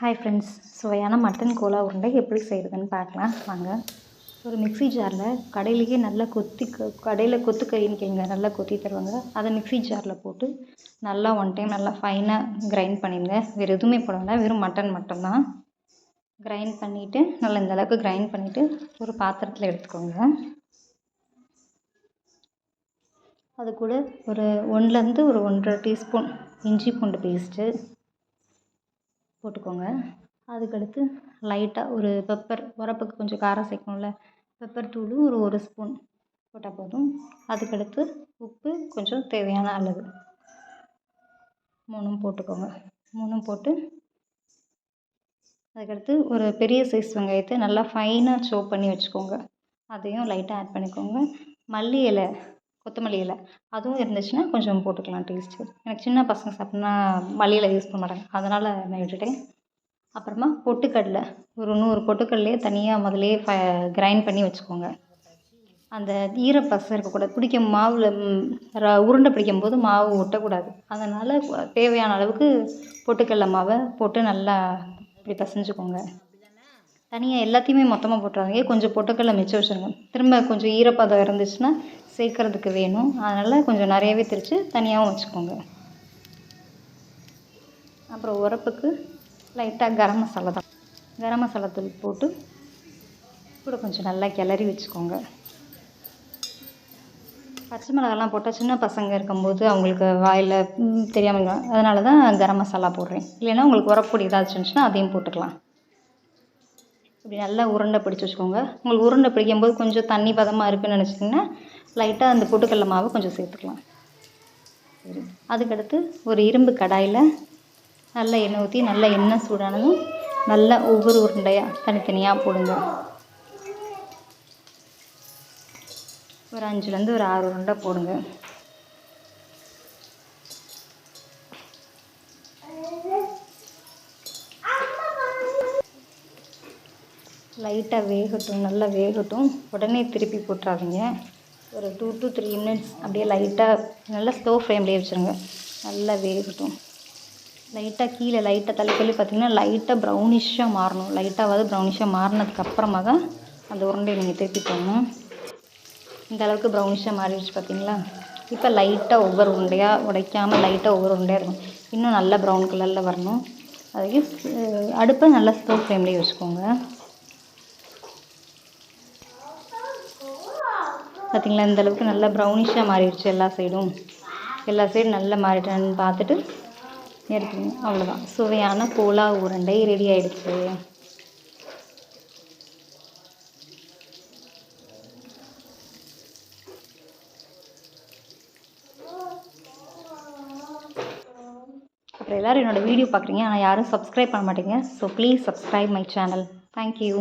Hi friends, சுவையான mutton Cola உருண்டை எப்படி செய்கிறதுன்னு பார்க்கலாம் வாங்க. ஒரு மிக்ஸி ஜாரில் கடையிலேயே நல்லா கடையில் கொத்துக்கறின்னு கேளுங்க, நல்லா கொத்தி தருவாங்க. அதை மிக்ஸி ஜாரில் போட்டு நல்லா ஒன் டைம் நல்லா ஃபைனாக கிரைண்ட் பண்ணிடுங்க. வேறு எதுவுமே போட வேண்டாம், வெறும் மட்டன் மட்டும்தான். கிரைண்ட் பண்ணிவிட்டு நல்லா இந்த அளவுக்கு கிரைண்ட் பண்ணிவிட்டு ஒரு பாத்திரத்தில் எடுத்துக்கோங்க. அது கூட ஒரு 1லேருந்து ஒரு 1.5 டீஸ்பூன் இஞ்சி பூண்டு பேஸ்ட்டு போட்டுக்கோங்க. அதுக்கடுத்து லைட்டாக ஒரு பெப்பர், உரப்புக்கு கொஞ்சம் காரம் சேர்க்கணும்ல, பெப்பர் தூள் ஒரு ஸ்பூன் போட்டால் போதும். அதுக்கடுத்து உப்பு கொஞ்சம் தேவையான அளவு 3 போட்டுக்கோங்க. 3 போட்டு அதுக்கடுத்து ஒரு பெரிய சைஸ் வெங்காயத்தை நல்லா ஃபைனாக சோப் பண்ணி வச்சுக்கோங்க. அதையும் லைட்டாக ஆட் பண்ணிக்கோங்க. மல்லி இலை, கொத்தமல்லி இலை அதுவும் இருந்துச்சுன்னா கொஞ்சம் போட்டுக்கலாம் டேஸ்ட்டு. எனக்கு சின்ன பசங்க சாப்பிட்னா மல்லி இலை யூஸ் பண்ண மாட்டாங்க, அதனால் நான் விட்டுட்டேன். அப்புறமா பொட்டுக்கடலை ஒரு 100 பொட்டுக்கடலையே தனியாக முதலே கிரைண்ட் பண்ணி வச்சுக்கோங்க. அந்த ஈரப்பசை இருக்கக்கூடாது, பிடிக்கும் மாவில் உருண்டை பிடிக்கும் போது மாவு ஒட்டக்கூடாது. அதனால் தேவையான அளவுக்கு பொட்டுக்கடலை மாவை போட்டு நல்லா இப்படி பசைஞ்சுக்கோங்க. தனியாக எல்லாத்தையுமே மொத்தமாக போட்டுறாதீங்க, கொஞ்சம் பொட்டுக்கடலை மிச்சம் வச்சுருங்க. திரும்ப கொஞ்சம் ஈரப்பதம் இருந்துச்சுன்னா சேர்க்குறதுக்கு வேணும், அதனால் கொஞ்சம் நிறையவே திரித்து தனியாகவும் வச்சுக்கோங்க. அப்புறம் உரப்புக்கு லைட்டாக கரம் மசாலா தூள் போட்டு கூட கொஞ்சம் நல்லா கிளறி வச்சுக்கோங்க. பச்சை மிளகாலாம் போட்டால் சின்ன பசங்க இருக்கும்போது அவங்களுக்கு வாயில் தெரியாமல், அதனால தான் கரம் மசாலா போடுறேன். இல்லைன்னா உங்களுக்கு உரப்பொடி ஏதாச்சும் இருந்துச்சுன்னா அதையும் போட்டுக்கலாம். இப்படி நல்லா உருண்டை பிடிச்சி வச்சுக்கோங்க. உங்களுக்கு உருண்டை பிடிக்கும்போது கொஞ்சம் தண்ணி பதமாக இருக்குதுன்னு நினச்சிட்டிங்கன்னா லைட்டாக அந்த பொட்டுக்கடலை மாவை கொஞ்சம் சேர்த்துக்கலாம். சரி, அதுக்கடுத்து ஒரு இரும்பு கடாயில் நல்லா எண்ணெய் ஊற்றி நல்லா எண்ணெய் சூடானதும் நல்லா ஒவ்வொரு உருண்டையாக தனித்தனியாக போடுங்க. ஒரு 5லேருந்து ஒரு 6 உருண்டை போடுங்க. லைட்டாக வேகட்டும், நல்லா வேகட்டும். உடனே திருப்பி போட்டுறாதீங்க. ஒரு 2 to 3 minutes அப்படியே லைட்டாக நல்லா ஸ்லோ ஃப்ளேம்லேயே வச்சுருங்க. நல்லா வேகட்டும். லைட்டாக கீழே லைட்டாக தள்ளி பார்த்திங்கன்னா லைட்டாக ப்ரௌனிஷாக மாறணும். லைட்டாவது ப்ரௌனிஷாக மாறினதுக்கப்புறமா தான் அந்த உருண்டையை நீங்கள் திருப்பி போடணும். இந்த அளவுக்கு ப்ரௌனிஷாக மாறிடுச்சு பார்த்திங்களா. இப்போ லைட்டாக ஒவ்வொரு உருண்டையாக உடைக்காமல் லைட்டாக ஒவ்வொரு உருண்டையாக இருக்கும். இன்னும் நல்லா ப்ரௌன் கலரில் வரணும். அதுக்கு அடுப்பை நல்லா ஸ்லோ ஃப்ளேம்லேயே வச்சுக்கோங்க. பார்த்திங்களா, இந்தளவுக்கு நல்லா ப்ரௌனிஷாக மாறிடுச்சு. எல்லா சைடும் நல்லா மாறிட்டான்னு பார்த்துட்டு எடுத்துங்க. அவ்வளோதான், சுவையான கோலா உருண்டை ரெடி ஆகிடுச்சு. அப்புறம் எல்லோரும் என்னோடய வீடியோ பார்க்குறீங்க, ஆனால் யாரும் சப்ஸ்கிரைப் பண்ண மாட்டீங்க. So please subscribe my channel. Thank you.